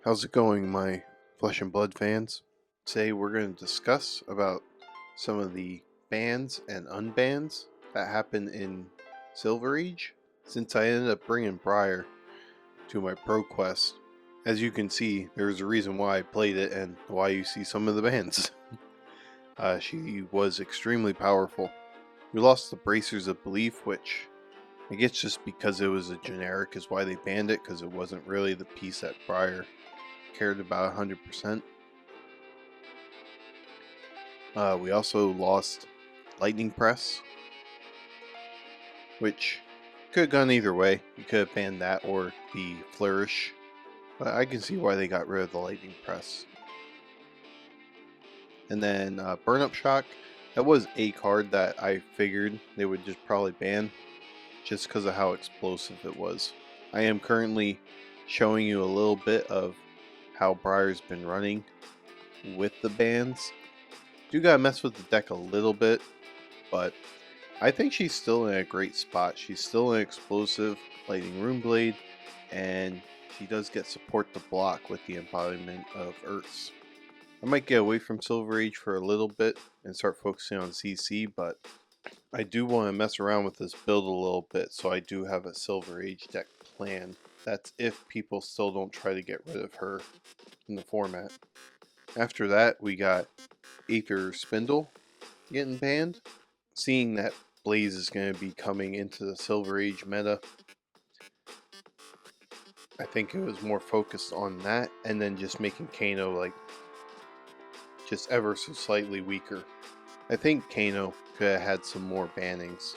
How's it going, my Flesh and Blood fans? Today we're going to discuss about some of the bans and unbans that happen in Silver Age, since I ended up bringing Briar to my Pro Quest. As you can see, there's a reason why I played it and why you see some of the bans. She was extremely powerful. We lost the Bracers of Belief, which I guess just because it was a generic is why they banned it, because it wasn't really the piece that Briar cared about 100%. We also lost Lightning Press, which could have gone either way. You could have banned that or the Flourish, but I can see why they got rid of the Lightning Press. And then Burn Up Shock, that was a card that I figured they would just probably ban, just because of how explosive it was. I am currently showing you a little bit of how Briar's been running with the bans. Do gotta mess with the deck a little bit, but I think she's still in a great spot. She's still an explosive Lightning Rune Blade, and she does get support to block with the embodiment of Earths. I might get away from Silver Age for a little bit and start focusing on CC, but I do want to mess around with this build a little bit, so I do have a Silver Age deck planned. That's if people still don't try to get rid of her in the format. After that, we got Aether Spindle getting banned. Seeing that Blaze is going to be coming into the Silver Age meta, I think it was more focused on that, and then just making Kano like just ever so slightly weaker. I think Kano could have had some more bannings.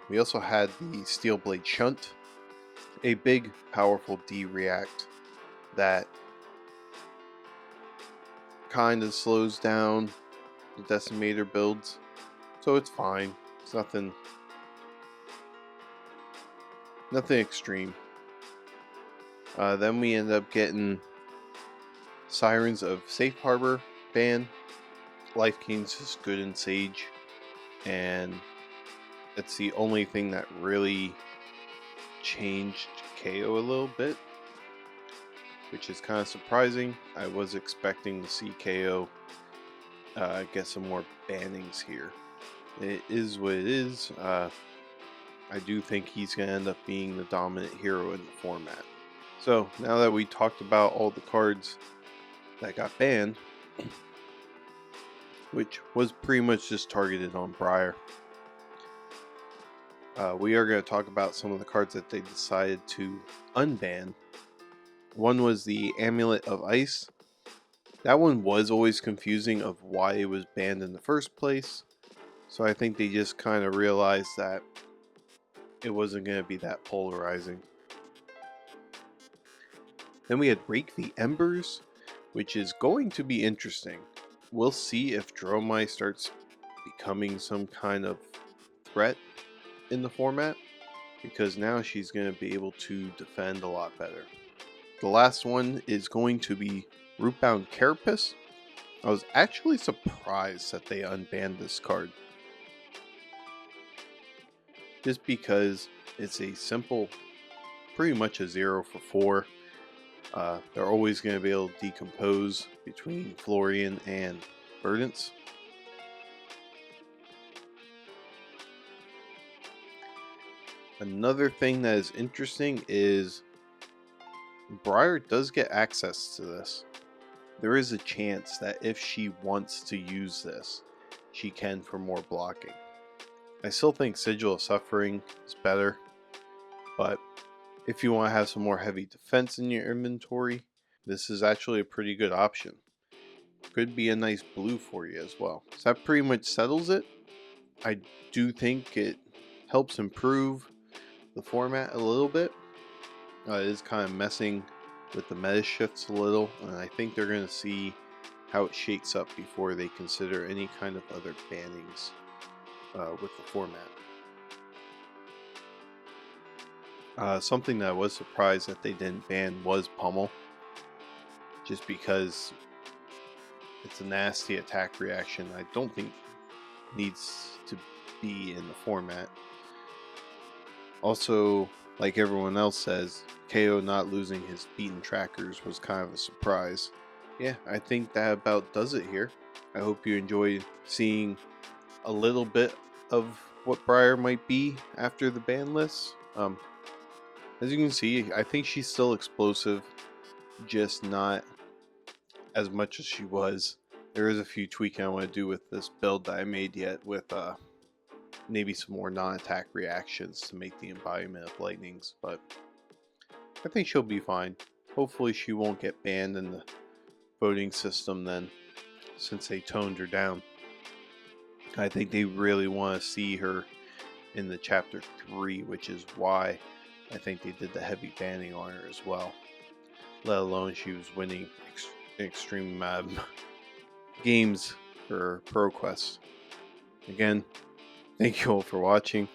We also had the Steelblade Shunt, a big, powerful D-React that kind of slows down the Decimator builds, so it's fine. It's nothing extreme. Then we end up getting Sirens of Safe Harbor ban. Life King's just good in Sage, and it's the only thing that really changed KO a little bit, which is kind of surprising. I was expecting to see KO get some more bannings here. It is what it is. I do think he's going to end up being the dominant hero in the format. So now that we talked about all the cards that got banned, which was pretty much just targeted on Briar, we are going to talk about some of the cards that they decided to unban. One was the Amulet of Ice. That one was always confusing of why it was banned in the first place, so I think they just kind of realized that it wasn't going to be that polarizing. Then we had Rake the Embers, which is going to be interesting. We'll see if Dromai starts becoming some kind of threat in the format, because now she's going to be able to defend a lot better. The last one is going to be Rootbound Carapace. I was actually surprised that they unbanned this card, just because it's a simple, pretty much a 0 for 4. They're always going to be able to decompose between Florian and Verdance. Another thing that is interesting is Briar does get access to this. There is a chance that if she wants to use this, she can for more blocking. I still think Sigil of Suffering is better, but if you want to have some more heavy defense in your inventory, this is actually a pretty good option. Could be a nice blue for you as well. So that pretty much settles it. I do think it helps improve the format a little bit. It is kind of messing with the meta shifts a little, and I think they're going to see how it shakes up before they consider any kind of other bannings with the format. Something that I was surprised that they didn't ban was Pummel, just because it's a nasty attack reaction I don't think needs to be in the format. Also, like everyone else says, KO not losing his beaten trackers was kind of a surprise. Yeah, I think that about does it here. I hope you enjoyed seeing a little bit of what Briar might be after the ban list. As you can see, I think she's still explosive, just not as much as she was. There is a few tweaking I want to do with this build that I made yet, with maybe some more non-attack reactions to make the embodiment of lightnings, but I think she'll be fine. Hopefully she won't get banned in the voting system then, since they toned her down. I think they really want to see her in the chapter 3, which is why I think they did the heavy banning on her as well. Let alone she was winning extreme games for ProQuest. Again, thank you all for watching.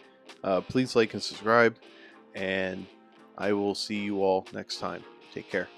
Please like and subscribe, and I will see you all next time. Take care.